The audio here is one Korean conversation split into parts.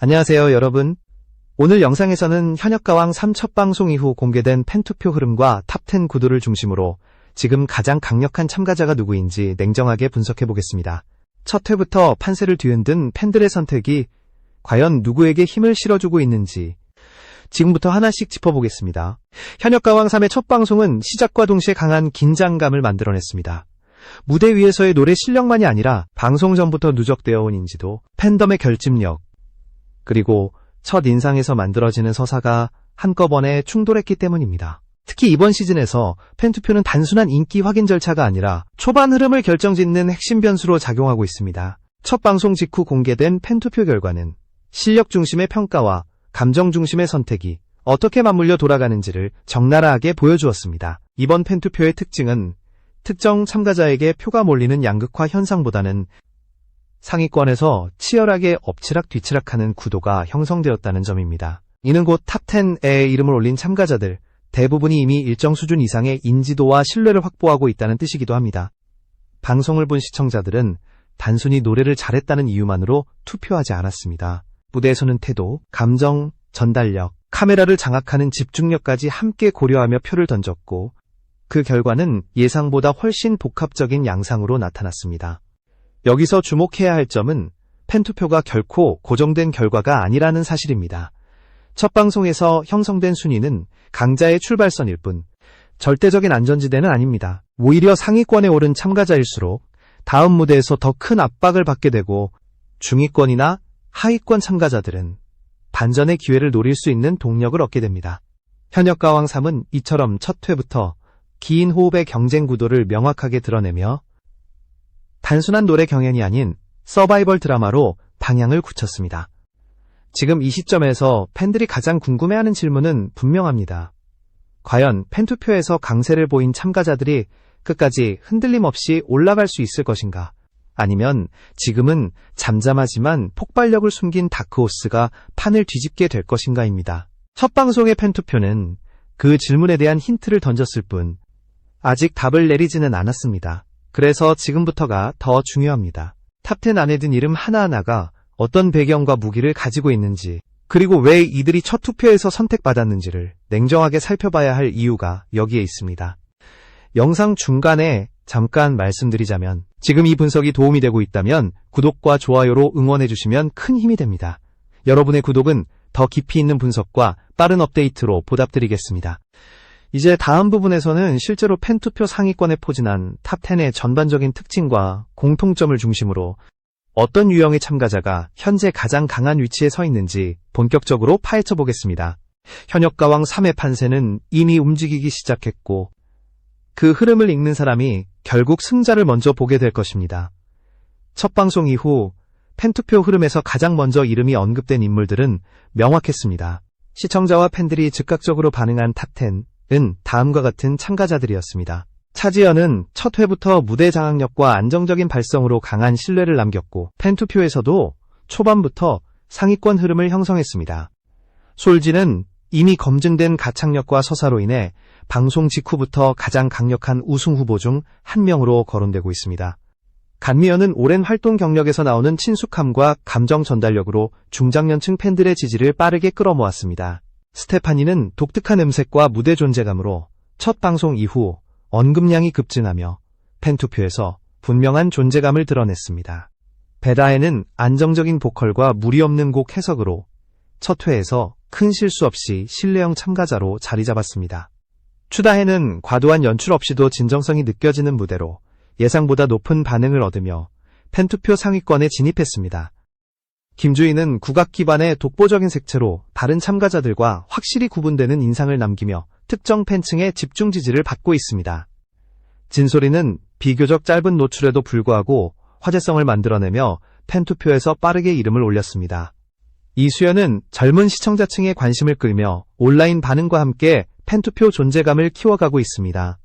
안녕하세요, 여러분. 오늘 영상에서는 현역가왕 3 첫 방송 이후 공개된 팬투표 흐름과 탑10 구도를 중심으로 지금 가장 강력한 참가자가 누구인지 냉정하게 분석해 보겠습니다. 첫 회부터 판세를 뒤흔든 팬들의 선택이 과연 누구에게 힘을 실어주고 있는지 지금부터 하나씩 짚어보겠습니다. 현역가왕 3의 첫 방송은 시작과 동시에 강한 긴장감을 만들어냈습니다. 무대 위에서의 노래 실력만이 아니라 방송 전부터 누적되어 온 인지도, 팬덤의 결집력, 그리고 첫 인상에서 만들어지는 서사가 한꺼번에 충돌했기 때문입니다. 특히 이번 시즌에서 팬투표는 단순한 인기 확인 절차가 아니라 초반 흐름을 결정짓는 핵심 변수로 작용하고 있습니다. 첫 방송 직후 공개된 팬투표 결과는 실력 중심의 평가와 감정 중심의 선택이 어떻게 맞물려 돌아가는지를 적나라하게 보여주었습니다. 이번 팬투표의 특징은 특정 참가자에게 표가 몰리는 양극화 현상보다는 상위권에서 치열하게 엎치락 뒤치락하는 구도가 형성되었다는 점입니다. 이는 곧 탑10에 이름을 올린 참가자들 대부분이 이미 일정 수준 이상의 인지도와 신뢰를 확보하고 있다는 뜻이기도 합니다. 방송을 본 시청자들은 단순히 노래를 잘했다는 이유만으로 투표하지 않았습니다. 무대에서는 태도, 감정, 전달력, 카메라를 장악하는 집중력까지 함께 고려하며 표를 던졌고 그 결과는 예상보다 훨씬 복합적인 양상으로 나타났습니다. 여기서 주목해야 할 점은 팬투표가 결코 고정된 결과가 아니라는 사실입니다. 첫 방송에서 형성된 순위는 강자의 출발선일 뿐 절대적인 안전지대는 아닙니다. 오히려 상위권에 오른 참가자일수록 다음 무대에서 더 큰 압박을 받게 되고 중위권이나 하위권 참가자들은 반전의 기회를 노릴 수 있는 동력을 얻게 됩니다. 현역가왕 3은 이처럼 첫 회부터 긴 호흡의 경쟁 구도를 명확하게 드러내며 단순한 노래 경연이 아닌 서바이벌 드라마로 방향을 굳혔습니다. 지금 이 시점에서 팬들이 가장 궁금해하는 질문은 분명합니다. 과연 팬투표에서 강세를 보인 참가자들이 끝까지 흔들림 없이 올라갈 수 있을 것인가? 아니면 지금은 잠잠하지만 폭발력을 숨긴 다크호스가 판을 뒤집게 될 것인가입니다. 첫 방송의 팬투표는 그 질문에 대한 힌트를 던졌을 뿐 아직 답을 내리지는 않았습니다. 그래서 지금부터가 더 중요합니다. 탑10 안에 든 이름 하나하나가 어떤 배경과 무기를 가지고 있는지, 그리고 왜 이들이 첫 투표에서 선택받았는지를 냉정하게 살펴봐야 할 이유가 여기에 있습니다. 영상 중간에 잠깐 말씀드리자면 지금 이 분석이 도움이 되고 있다면 구독과 좋아요로 응원해주시면 큰 힘이 됩니다. 여러분의 구독은 더 깊이 있는 분석과 빠른 업데이트로 보답드리겠습니다. 이제 다음 부분에서는 실제로 팬투표 상위권에 포진한 탑10의 전반적인 특징과 공통점을 중심으로 어떤 유형의 참가자가 현재 가장 강한 위치에 서 있는지 본격적으로 파헤쳐 보겠습니다. 현역가왕 3의 판세는 이미 움직이기 시작했고 그 흐름을 읽는 사람이 결국 승자를 먼저 보게 될 것입니다. 첫 방송 이후 팬투표 흐름에서 가장 먼저 이름이 언급된 인물들은 명확했습니다. 시청자와 팬들이 즉각적으로 반응한 탑10은 다음과 같은 참가자들이었습니다. 차지연은 첫 회부터 무대 장악력과 안정적인 발성으로 강한 신뢰를 남겼고 팬투표에서도 초반부터 상위권 흐름을 형성했습니다. 솔지는 이미 검증된 가창력과 서사로 인해 방송 직후부터 가장 강력한 우승 후보 중 한 명으로 거론되고 있습니다. 간미연은 오랜 활동 경력에서 나오는 친숙함과 감정 전달력으로 중장년층 팬들의 지지를 빠르게 끌어모았습니다. 스테파니는 독특한 음색과 무대 존재감으로 첫 방송 이후 언급량이 급증하며 팬투표에서 분명한 존재감을 드러냈습니다. 베다해는 안정적인 보컬과 무리 없는 곡 해석으로 첫 회에서 큰 실수 없이 신뢰형 참가자로 자리 잡았습니다. 추다해는 과도한 연출 없이도 진정성이 느껴지는 무대로 예상보다 높은 반응을 얻으며 팬투표 상위권에 진입했습니다. 김주희는 국악 기반의 독보적인 색채로 다른 참가자들과 확실히 구분되는 인상을 남기며 특정 팬층의 집중 지지를 받고 있습니다. 진솔이는 비교적 짧은 노출에도 불구하고 화제성을 만들어내며 팬투표에서 빠르게 이름을 올렸습니다. 이수연은 젊은 시청자층의 관심을 끌며 온라인 반응과 함께 팬투표 존재감을 키워가고 있습니다.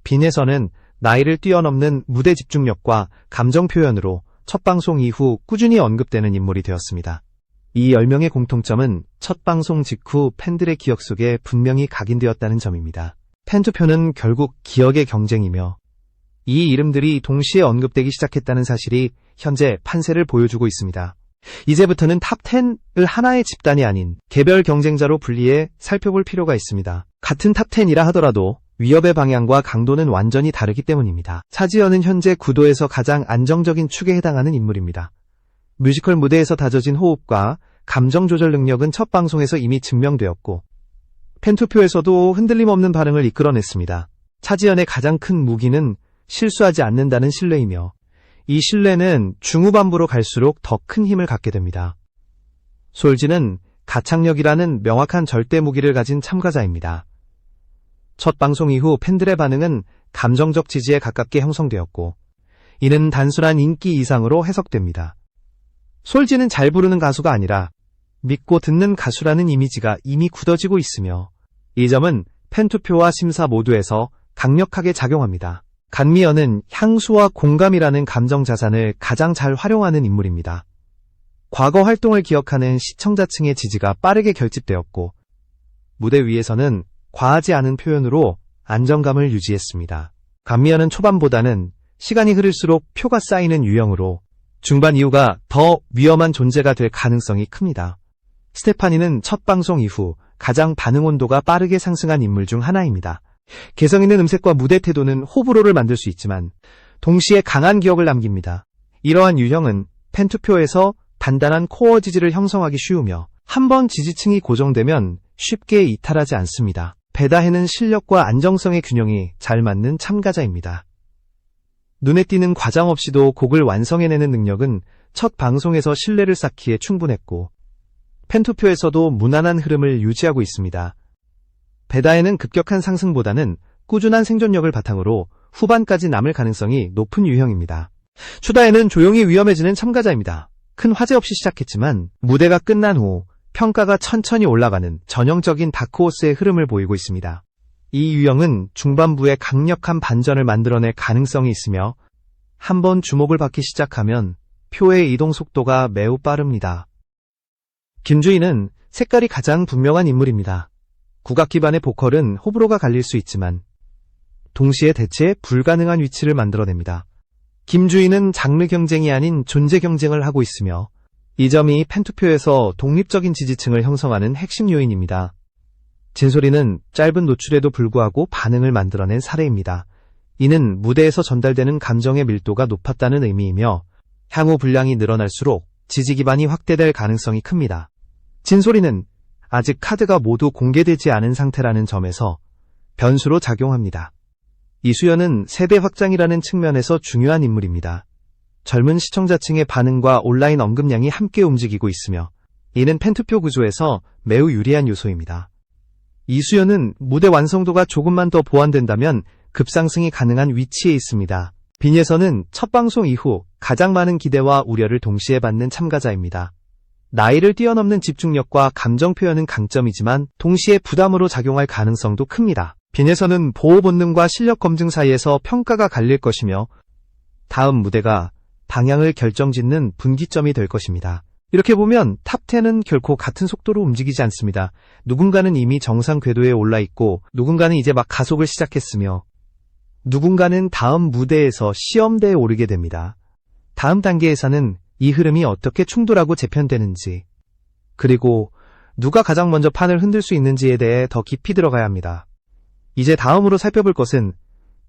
빈혜선은 나이를 뛰어넘는 무대 집중력과 감정 표현으로 첫 방송 이후 꾸준히 언급되는 인물이 되었습니다. 이 10명의 공통점은 첫 방송 직후 팬들의 기억 속에 분명히 각인되었다는 점입니다. 팬투표는 결국 기억의 경쟁이며 이 이름들이 동시에 언급되기 시작했다는 사실이 현재 판세를 보여주고 있습니다. 이제부터는 탑10을 하나의 집단이 아닌 개별 경쟁자로 분리해 살펴볼 필요가 있습니다. 같은 탑10이라 하더라도 위협의 방향과 강도는 완전히 다르기 때문입니다. 차지현은 현재 구도에서 가장 안정적인 축에 해당하는 인물입니다. 뮤지컬 무대에서 다져진 호흡과 감정 조절 능력은 첫 방송에서 이미 증명되었고 팬투표에서도 흔들림 없는 반응을 이끌어냈습니다. 차지현의 가장 큰 무기는 실수하지 않는다는 신뢰이며 이 신뢰는 중후반부로 갈수록 더 큰 힘을 갖게 됩니다. 솔지는 가창력이라는 명확한 절대 무기를 가진 참가자입니다. 첫 방송 이후 팬들의 반응은 감정적 지지에 가깝게 형성되었고 이는 단순한 인기 이상으로 해석됩니다. 솔지는 잘 부르는 가수가 아니라 믿고 듣는 가수라는 이미지가 이미 굳어지고 있으며 이 점은 팬투표와 심사 모두에서 강력하게 작용합니다. 간미연은 향수와 공감이라는 감정 자산을 가장 잘 활용하는 인물입니다. 과거 활동을 기억하는 시청자층의 지지가 빠르게 결집되었고 무대 위에서는 과하지 않은 표현으로 안정감을 유지했습니다. 간미연은 초반보다는 시간이 흐를수록 표가 쌓이는 유형으로 중반 이후가 더 위험한 존재가 될 가능성이 큽니다. 스테파니는 첫 방송 이후 가장 반응 온도가 빠르게 상승한 인물 중 하나입니다. 개성 있는 음색과 무대 태도는 호불호를 만들 수 있지만 동시에 강한 기억을 남깁니다. 이러한 유형은 팬투표에서 단단한 코어 지지를 형성하기 쉬우며 한번 지지층이 고정되면 쉽게 이탈하지 않습니다. 배다해는 실력과 안정성의 균형이 잘 맞는 참가자입니다. 눈에 띄는 과장 없이도 곡을 완성해내는 능력은 첫 방송에서 신뢰를 쌓기에 충분했고 팬투표에서도 무난한 흐름을 유지하고 있습니다. 배다해는 급격한 상승보다는 꾸준한 생존력을 바탕으로 후반까지 남을 가능성이 높은 유형입니다. 추다해는 조용히 위험해지는 참가자입니다. 큰 화제 없이 시작했지만 무대가 끝난 후 평가가 천천히 올라가는 전형적인 다크호스의 흐름을 보이고 있습니다. 이 유형은 중반부에 강력한 반전을 만들어낼 가능성이 있으며 한번 주목을 받기 시작하면 표의 이동 속도가 매우 빠릅니다. 김주희는 색깔이 가장 분명한 인물입니다. 국악 기반의 보컬은 호불호가 갈릴 수 있지만 동시에 대체 불가능한 위치를 만들어냅니다. 김주희는 장르 경쟁이 아닌 존재 경쟁을 하고 있으며 이 점이 팬투표에서 독립적인 지지층을 형성하는 핵심 요인입니다. 진솔이는 짧은 노출에도 불구하고 반응을 만들어낸 사례입니다. 이는 무대에서 전달되는 감정의 밀도가 높았다는 의미이며 향후 분량이 늘어날수록 지지 기반이 확대될 가능성이 큽니다. 진솔이는 아직 카드가 모두 공개되지 않은 상태라는 점에서 변수로 작용합니다. 이수연은 세대 확장이라는 측면에서 중요한 인물입니다. 젊은 시청자층의 반응과 온라인 언급량이 함께 움직이고 있으며 이는 팬투표 구조에서 매우 유리한 요소입니다. 이수연은 무대 완성도가 조금만 더 보완된다면 급상승이 가능한 위치에 있습니다. 빈예선은 첫 방송 이후 가장 많은 기대와 우려를 동시에 받는 참가자입니다. 나이를 뛰어넘는 집중력과 감정 표현은 강점이지만 동시에 부담으로 작용할 가능성도 큽니다. 빈예선은 보호 본능과 실력 검증 사이에서 평가가 갈릴 것이며 다음 무대가 방향을 결정짓는 분기점이 될 것입니다. 이렇게 보면 탑10은 결코 같은 속도로 움직이지 않습니다. 누군가는 이미 정상 궤도에 올라 있고 누군가는 이제 막 가속을 시작했으며 누군가는 다음 무대에서 시험대에 오르게 됩니다. 다음 단계에서는 이 흐름이 어떻게 충돌하고 재편되는지 그리고 누가 가장 먼저 판을 흔들 수 있는지에 대해 더 깊이 들어가야 합니다. 이제 다음으로 살펴볼 것은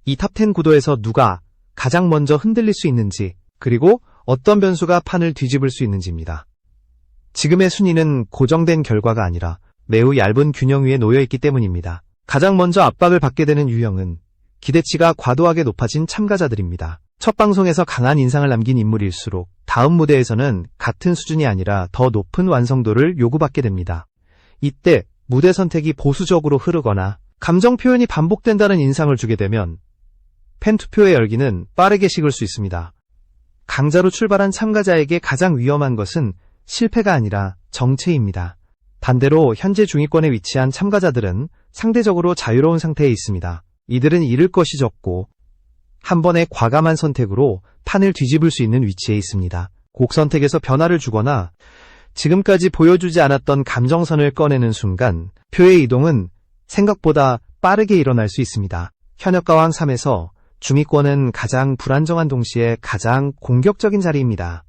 이 탑10 구도에서 누가 가장 먼저 흔들릴 수 있는지 그리고 어떤 변수가 판을 뒤집을 수 있는지입니다. 지금의 순위는 고정된 결과가 아니라 매우 얇은 균형 위에 놓여있기 때문입니다. 가장 먼저 압박을 받게 되는 유형은 기대치가 과도하게 높아진 참가자들입니다. 첫 방송에서 강한 인상을 남긴 인물일수록 다음 무대에서는 같은 수준이 아니라 더 높은 완성도를 요구받게 됩니다. 이때 무대 선택이 보수적으로 흐르거나 감정 표현이 반복된다는 인상을 주게 되면 팬투표의 열기는 빠르게 식을 수 있습니다. 강자로 출발한 참가자에게 가장 위험한 것은 실패가 아니라 정체입니다. 반대로 현재 중위권에 위치한 참가자들은 상대적으로 자유로운 상태에 있습니다. 이들은 잃을 것이 적고 한 번의 과감한 선택으로 판을 뒤집을 수 있는 위치에 있습니다. 곡 선택에서 변화를 주거나 지금까지 보여주지 않았던 감정선을 꺼내는 순간 표의 이동은 생각보다 빠르게 일어날 수 있습니다. 현역가왕 3에서 중위권은 가장 불안정한 동시에 가장 공격적인 자리입니다.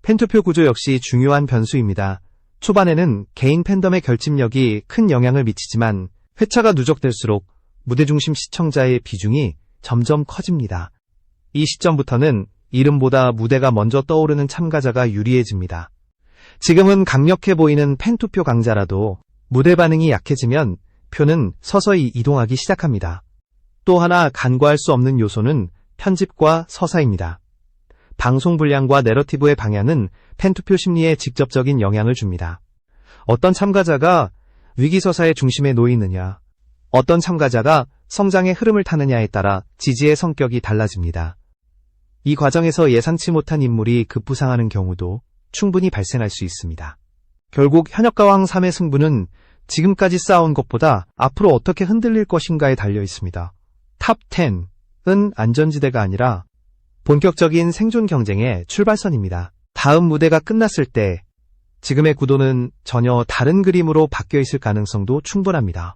팬투표 구조 역시 중요한 변수입니다. 초반에는 개인 팬덤의 결집력이 큰 영향을 미치지만 회차가 누적될수록 무대 중심 시청자의 비중이 점점 커집니다. 이 시점부터는 이름보다 무대가 먼저 떠오르는 참가자가 유리해집니다. 지금은 강력해 보이는 팬투표 강자라도 무대 반응이 약해지면 표는 서서히 이동하기 시작합니다. 또 하나 간과할 수 없는 요소는 편집과 서사입니다. 방송 분량과 내러티브의 방향은 팬투표 심리에 직접적인 영향을 줍니다. 어떤 참가자가 위기서사의 중심에 놓이느냐, 어떤 참가자가 성장의 흐름을 타느냐에 따라 지지의 성격이 달라집니다. 이 과정에서 예상치 못한 인물이 급부상하는 경우도 충분히 발생할 수 있습니다. 결국 현역가왕 3의 승부는 지금까지 쌓아온 것보다 앞으로 어떻게 흔들릴 것인가에 달려 있습니다. 탑 10은 안전지대가 아니라 본격적인 생존 경쟁의 출발선입니다. 다음 무대가 끝났을 때 지금의 구도는 전혀 다른 그림으로 바뀌어 있을 가능성도 충분합니다.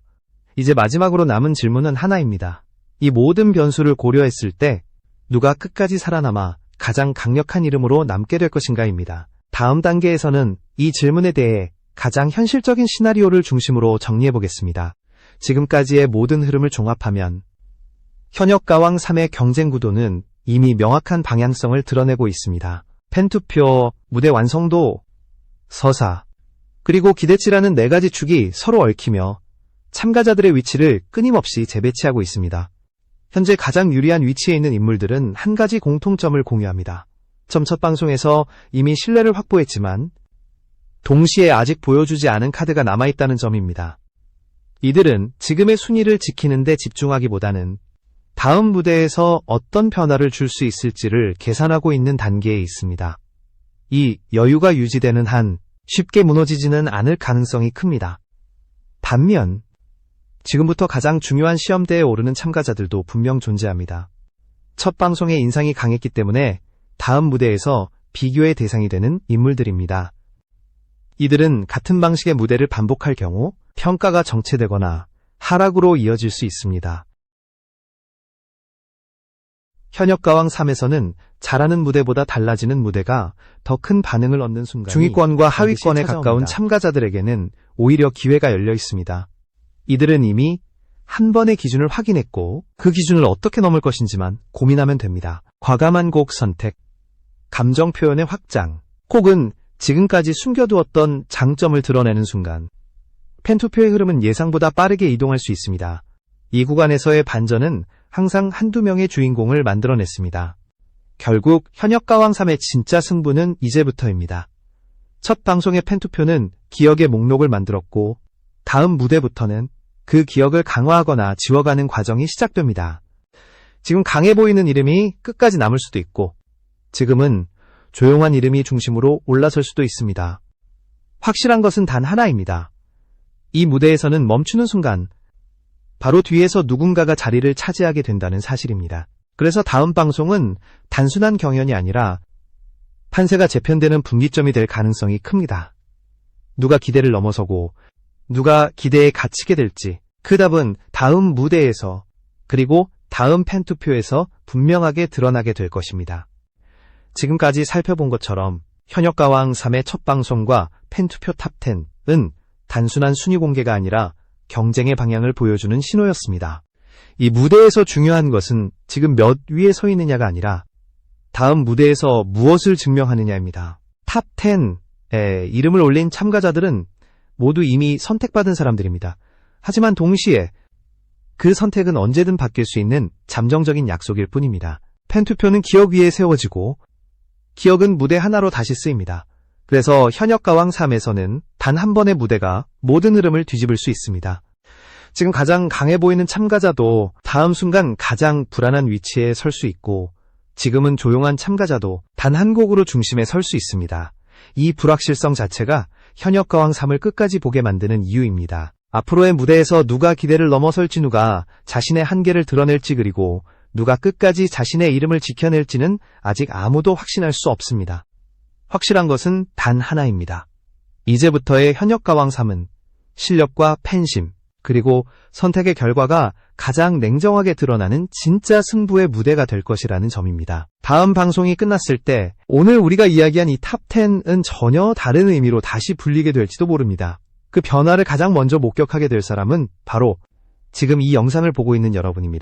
이제 마지막으로 남은 질문은 하나입니다. 이 모든 변수를 고려했을 때 누가 끝까지 살아남아 가장 강력한 이름으로 남게 될 것인가입니다. 다음 단계에서는 이 질문에 대해 가장 현실적인 시나리오를 중심으로 정리해보겠습니다. 지금까지의 모든 흐름을 종합하면 현역가왕 3의 경쟁 구도는 이미 명확한 방향성을 드러내고 있습니다. 팬투표, 무대 완성도, 서사, 그리고 기대치라는 4가지 축이 서로 얽히며 참가자들의 위치를 끊임없이 재배치하고 있습니다. 현재 가장 유리한 위치에 있는 인물들은 한 가지 공통점을 공유합니다. 첫 방송에서 이미 신뢰를 확보했지만 동시에 아직 보여주지 않은 카드가 남아있다는 점입니다. 이들은 지금의 순위를 지키는 데 집중하기보다는 다음 무대에서 어떤 변화를 줄 수 있을지를 계산하고 있는 단계에 있습니다. 이 여유가 유지되는 한 쉽게 무너지지는 않을 가능성이 큽니다. 반면 지금부터 가장 중요한 시험대에 오르는 참가자들도 분명 존재합니다. 첫 방송의 인상이 강했기 때문에 다음 무대에서 비교의 대상이 되는 인물들입니다. 이들은 같은 방식의 무대를 반복할 경우 평가가 정체되거나 하락으로 이어질 수 있습니다. 현역가왕 3에서는 잘하는 무대보다 달라지는 무대가 더 큰 반응을 얻는 순간 중위권과 하위권에 가까운 참가자들에게는 오히려 기회가 열려 있습니다. 이들은 이미 한 번의 기준을 확인했고 그 기준을 어떻게 넘을 것인지만 고민하면 됩니다. 과감한 곡 선택, 감정 표현의 확장, 혹은 지금까지 숨겨두었던 장점을 드러내는 순간 팬투표의 흐름은 예상보다 빠르게 이동할 수 있습니다. 이 구간에서의 반전은 항상 한두 명의 주인공을 만들어냈습니다. 결국 현역가왕 3의 진짜 승부는 이제부터입니다. 첫 방송의 팬투표는 기억의 목록을 만들었고 다음 무대부터는 그 기억을 강화하거나 지워가는 과정이 시작됩니다. 지금 강해 보이는 이름이 끝까지 남을 수도 있고 지금은 조용한 이름이 중심으로 올라설 수도 있습니다. 확실한 것은 단 하나입니다. 이 무대에서는 멈추는 순간 바로 뒤에서 누군가가 자리를 차지하게 된다는 사실입니다. 그래서 다음 방송은 단순한 경연이 아니라 판세가 재편되는 분기점이 될 가능성이 큽니다. 누가 기대를 넘어서고 누가 기대에 갇히게 될지 그 답은 다음 무대에서 그리고 다음 팬투표에서 분명하게 드러나게 될 것입니다. 지금까지 살펴본 것처럼 현역가왕 3의 첫 방송과 팬투표 탑10은 단순한 순위 공개가 아니라 경쟁의 방향을 보여주는 신호였습니다. 이 무대에서 중요한 것은 지금 몇 위에 서 있느냐가 아니라 다음 무대에서 무엇을 증명하느냐입니다. 탑10에 이름을 올린 참가자들은 모두 이미 선택받은 사람들입니다. 하지만 동시에 그 선택은 언제든 바뀔 수 있는 잠정적인 약속일 뿐입니다. 팬투표는 기억 위에 세워지고 기억은 무대 하나로 다시 쓰입니다. 그래서 현역가왕 3에서는 단 한 번의 무대가 모든 흐름을 뒤집을 수 있습니다. 지금 가장 강해 보이는 참가자도 다음 순간 가장 불안한 위치에 설 수 있고 지금은 조용한 참가자도 단 한 곡으로 중심에 설 수 있습니다. 이 불확실성 자체가 현역가왕 3을 끝까지 보게 만드는 이유입니다. 앞으로의 무대에서 누가 기대를 넘어설지 누가 자신의 한계를 드러낼지 그리고 누가 끝까지 자신의 이름을 지켜낼지는 아직 아무도 확신할 수 없습니다. 확실한 것은 단 하나입니다. 이제부터의 현역가왕 3은 실력과 팬심, 그리고 선택의 결과가 가장 냉정하게 드러나는 진짜 승부의 무대가 될 것이라는 점입니다. 다음 방송이 끝났을 때 오늘 우리가 이야기한 이 탑10은 전혀 다른 의미로 다시 불리게 될지도 모릅니다. 그 변화를 가장 먼저 목격하게 될 사람은 바로 지금 이 영상을 보고 있는 여러분입니다.